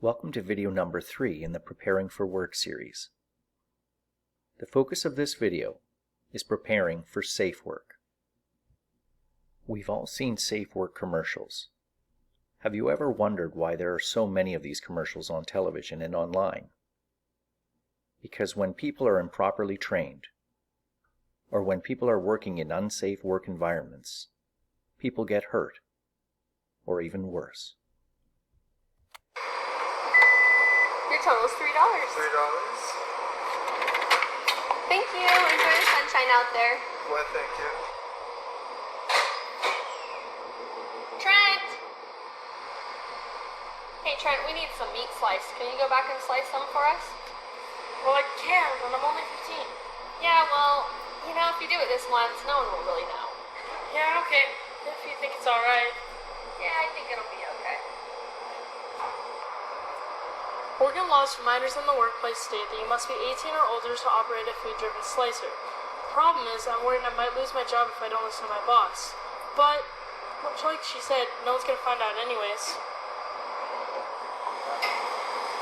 Welcome to video number 3 in the Preparing for Work series. The focus of this video is preparing for safe work. We've all seen safe work commercials. Have you ever wondered why there are so many of these commercials on television and online? Because when people are improperly trained, or when people are working in unsafe work environments, people get hurt, or even worse. Your total's $3. Thank you. Enjoy the sunshine out there. Well, thank you. Trent! Hey, Trent, we need some meat sliced. Can you go back and slice some for us? Well, I can, but I'm only 15. Yeah, well, if you do it this once, no one will really know. Yeah, okay. If you think it's alright. Yeah, I think it'll be okay. Oregon laws for minors in the workplace state that you must be 18 or older to operate a food-driven slicer. The problem is, I'm worried I might lose my job if I don't listen to my boss. But, much like she said, no one's gonna find out anyways.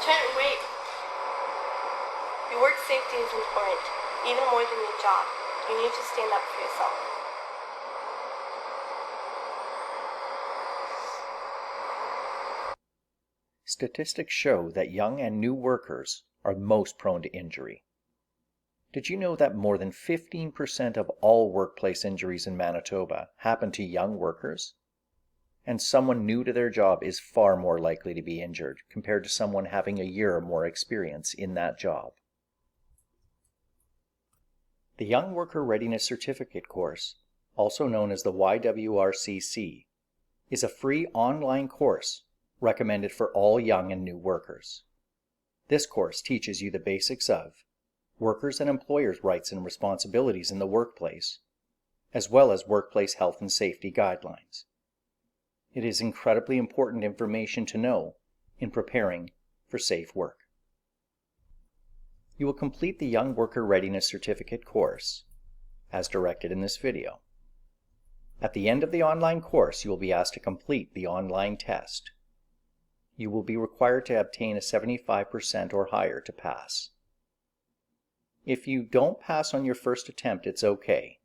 Trent, wait. Your work safety is important, even more than your job. You need to stand up for yourself. Statistics show that young and new workers are most prone to injury. Did you know that more than 15% of all workplace injuries in Manitoba happen to young workers? And someone new to their job is far more likely to be injured compared to someone having a year or more experience in that job. The Young Worker Readiness Certificate course, also known as the YWRCC, is a free online course recommended for all young and new workers. This course teaches you the basics of workers' and employers' rights and responsibilities in the workplace, as well as workplace health and safety guidelines. It is incredibly important information to know in preparing for safe work. You will complete the Young Worker Readiness Certificate course as directed in this video. At the end of the online course, you will be asked to complete the online test. You will be required to obtain a 75% or higher to pass. If you don't pass on your first attempt, it's okay.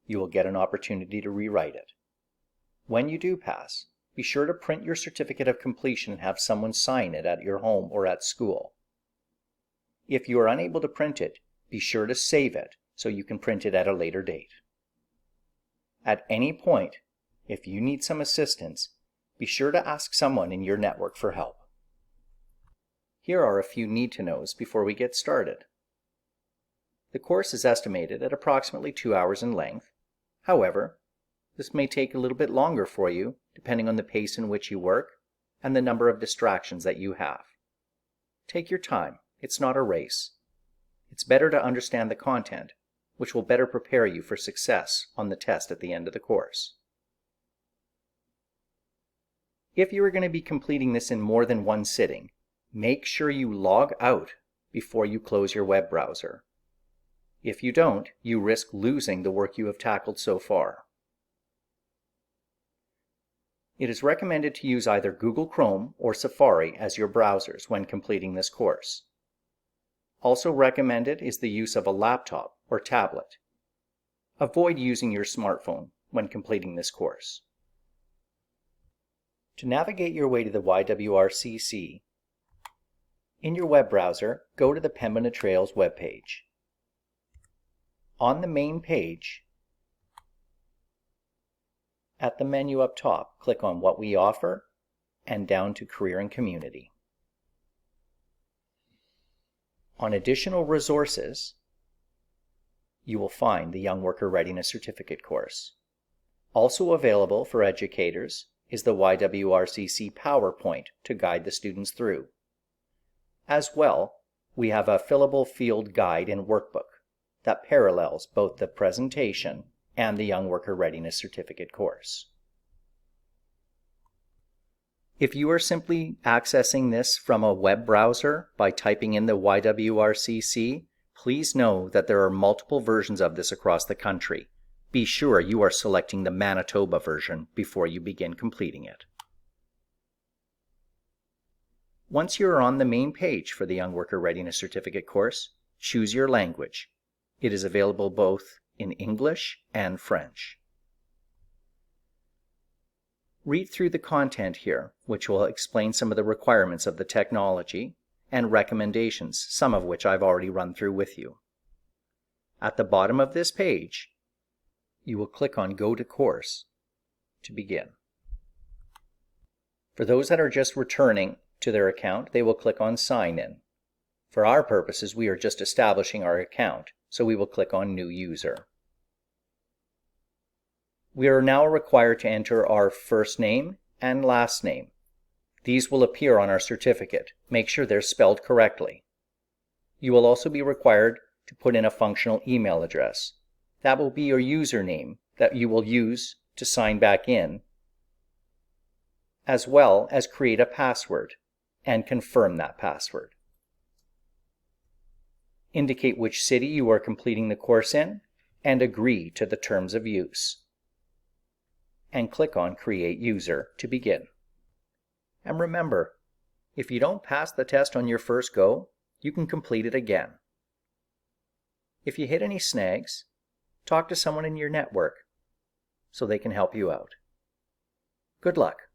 You will get an opportunity to rewrite it. When you do pass, be sure to print your certificate of completion and have someone sign it at your home or at school. If you are unable to print it, be sure to save it so you can print it at a later date. At any point, if you need some assistance, be sure to ask someone in your network for help. Here are a few need-to-knows before we get started. The course is estimated at approximately 2 hours in length. However, this may take a little bit longer for you, depending on the pace in which you work and the number of distractions that you have. Take your time. It's not a race. It's better to understand the content, which will better prepare you for success on the test at the end of the course. If you are going to be completing this in more than one sitting, make sure you log out before you close your web browser. If you don't, you risk losing the work you have tackled so far. It is recommended to use either Google Chrome or Safari as your browsers when completing this course. Also recommended is the use of a laptop or tablet. Avoid using your smartphone when completing this course. To navigate your way to the YWRCC, in your web browser, go to the Pembina Trails webpage. On the main page, at the menu up top, click on What We Offer and down to Career and Community. On Additional Resources, you will find the Young Worker Readiness Certificate course. Also available for educators is the YWRCC PowerPoint to guide the students through. As well, we have a fillable field guide and workbook that parallels both the presentation and the Young Worker Readiness Certificate course. If you are simply accessing this from a web browser by typing in the YWRCC, please know that there are multiple versions of this across the country. Be sure you are selecting the Manitoba version before you begin completing it. Once you are on the main page for the Young Worker Readiness Certificate course, choose your language. It is available both in English and French. Read through the content here, which will explain some of the requirements of the technology and recommendations, some of which I've already run through with you. At the bottom of this page, you will click on Go to Course to begin. For those that are just returning to their account, they will click on Sign In. For our purposes, we are just establishing our account, so we will click on New User. We are now required to enter our first name and last name. These will appear on our certificate. Make sure they're spelled correctly. You will also be required to put in a functional email address. That will be your username that you will use to sign back in, as well as create a password and confirm that password. Indicate which city you are completing the course in and agree to the terms of use. And click on Create User to begin. And remember, if you don't pass the test on your first go, you can complete it again. If you hit any snags, talk to someone in your network so they can help you out. Good luck.